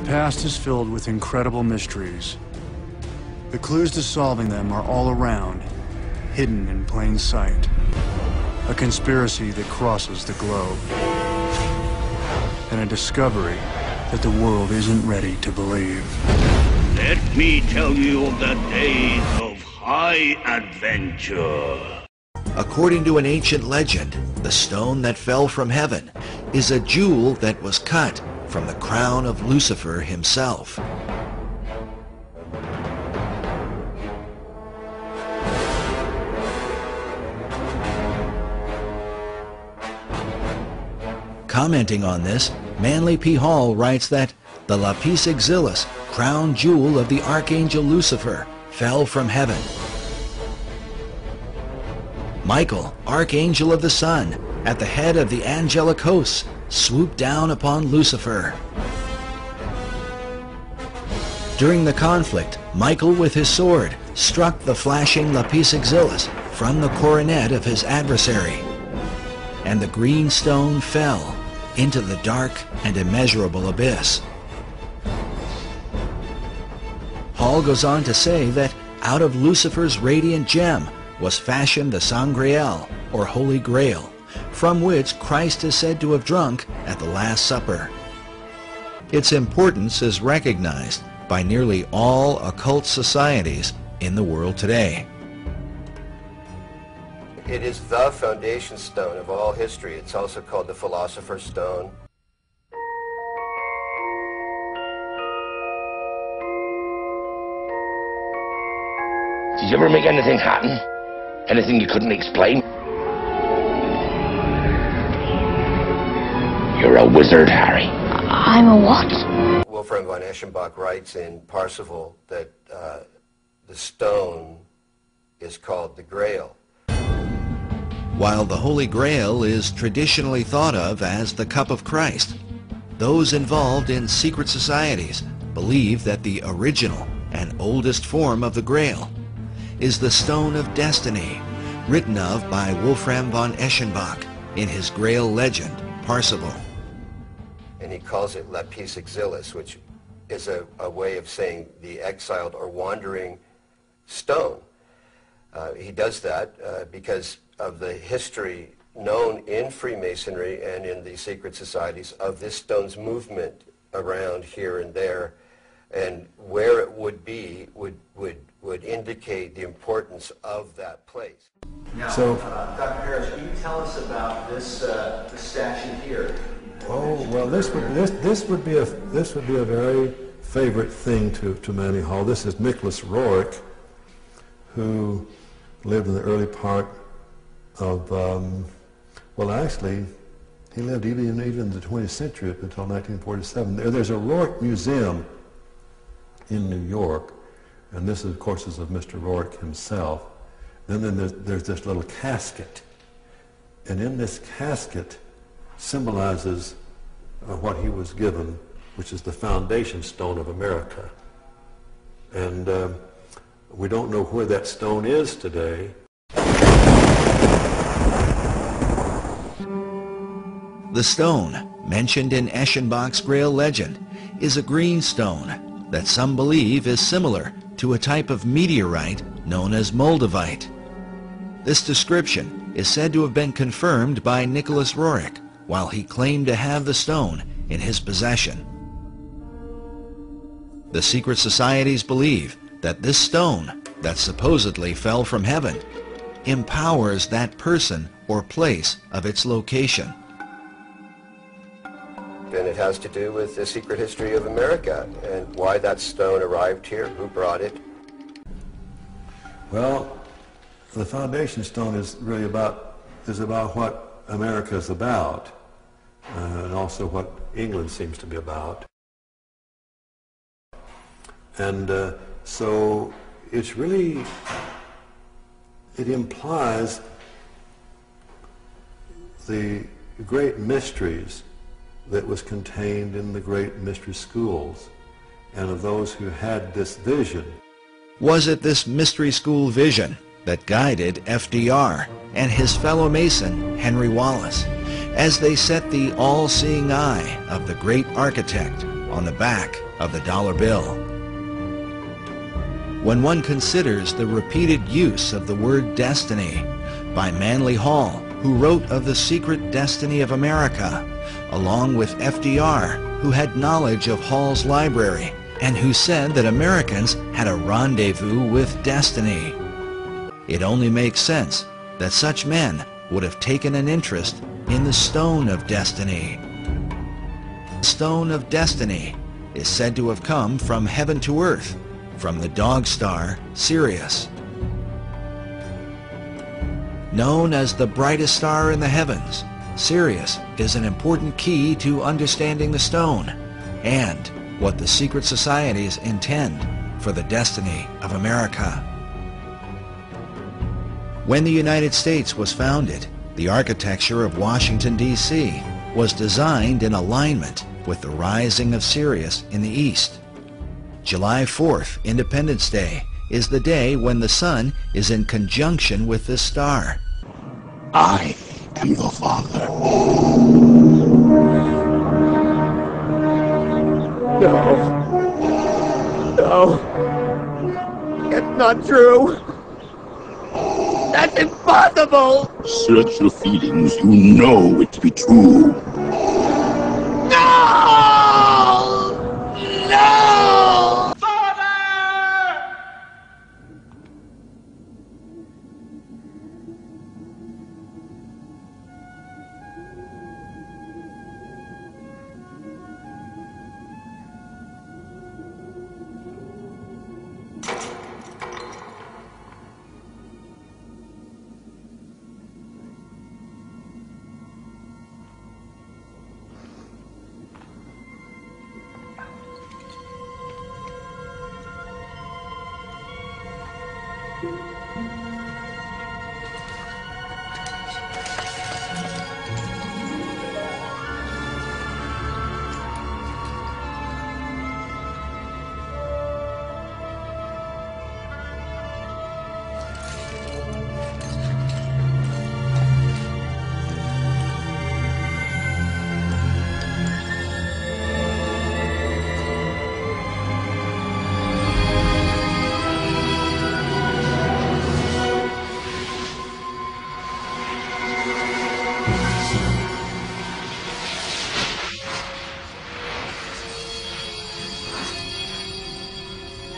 past is filled with incredible mysteries. The clues to solving them are all around, hidden in plain sight. A conspiracy that crosses the globe. And a discovery that the world isn't ready to believe. Let me tell you of the days of high adventure. According to an ancient legend, the stone that fell from heaven is a jewel that was cut from the crown of Lucifer himself. Commenting on this, Manly P. Hall writes that the lapis exilis, crown jewel of the archangel Lucifer, fell from heaven. Michael, archangel of the sun, at the head of the angelic hosts, swooped down upon Lucifer. During the conflict, Michael with his sword struck the flashing lapis exilis from the coronet of his adversary, and the green stone fell into the dark and immeasurable abyss. Hall goes on to say that out of Lucifer's radiant gem was fashioned the Grail, or Holy Grail, from which Christ is said to have drunk at the Last Supper. Its importance is recognized by nearly all occult societies in the world today. It is the foundation stone of all history. It's also called the Philosopher's Stone. Did you ever make anything happen? Anything you couldn't explain? You're a wizard, Harry. I'm a what? Wolfram von Eschenbach writes in Parsifal that the stone is called the Grail. While the Holy Grail is traditionally thought of as the cup of Christ, those involved in secret societies believe that the original and oldest form of the Grail is the Stone of Destiny, written of by Wolfram von Eschenbach in his Grail legend, Parsifal. And he calls it lapis exilis, which is a way of saying the exiled or wandering stone. He does that because of the history known in Freemasonry and in the secret societies of this stone's movement around here and there, and where it would be would indicate the importance of that place. Now, so, Dr. Harris, can you tell us about this statue here? Oh well, this would be a very favorite thing to Manly Hall. This is Nicholas Roerich, who lived in the early part of, well, actually, he lived even in the 20th century up until 1947. There's a Roerich Museum in New York, and this, of course, is of Mr. Roerich himself. And then there's this little casket, and in this casket symbolizes what he was given, which is the foundation stone of America. And we don't know where that stone is today. The stone, mentioned in Eschenbach's Grail legend, is a green stone that some believe is similar to a type of meteorite known as moldavite. This description is said to have been confirmed by Nicholas Roerich while he claimed to have the stone in his possession. The secret societies believe that this stone, that supposedly fell from heaven, empowers that person or place of its location. And it has to do with the secret history of America and why that stone arrived here, who brought it. Well, the foundation stone is really about what America is about, and also what England seems to be about. And so it's really, it implies the great mysteries that was contained in the great mystery schools, and of those who had this vision. Was it this mystery school vision that guided FDR and his fellow Mason, Henry Wallace, as they set the all-seeing eye of the great architect on the back of the dollar bill. When one considers the repeated use of the word destiny by Manly Hall, who wrote of the secret destiny of America, along with FDR, who had knowledge of Hall's library, and who said that Americans had a rendezvous with destiny, it only makes sense that such men would have taken an interest in the Stone of Destiny. The Stone of Destiny is said to have come from heaven to earth, from the dog star Sirius. Known as the brightest star in the heavens, Sirius is an important key to understanding the stone and what the secret societies intend for the destiny of America. When the United States was founded, the architecture of Washington, D.C. was designed in alignment with the rising of Sirius in the east. July 4th, Independence Day, is the day when the sun is in conjunction with this star. I am your father. No. It's not true. That's impossible! Search your feelings. You know it to be true. No! No!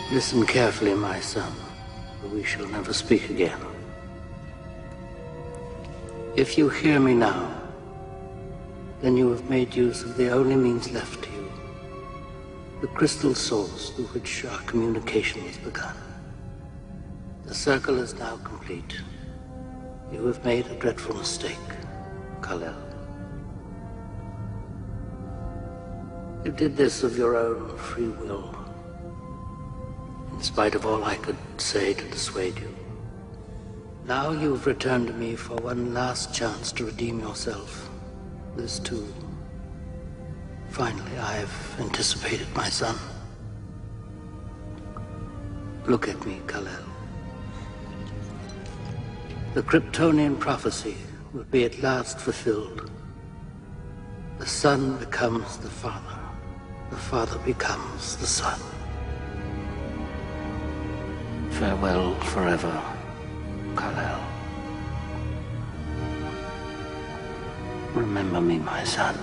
Listen carefully, my son, for we shall never speak again. If you hear me now, then you have made use of the only means left to you, the crystal source through which our communication was begun. The circle is now complete. You have made a dreadful mistake, Kal-El. You did this of your own free will, in spite of all I could say to dissuade you. Now you've returned to me for one last chance to redeem yourself. This too. Finally, I've anticipated my son. Look at me, Kal-El. The Kryptonian prophecy will be at last fulfilled. The son becomes the father becomes the son. Farewell forever, Kal-El. Remember me, my son.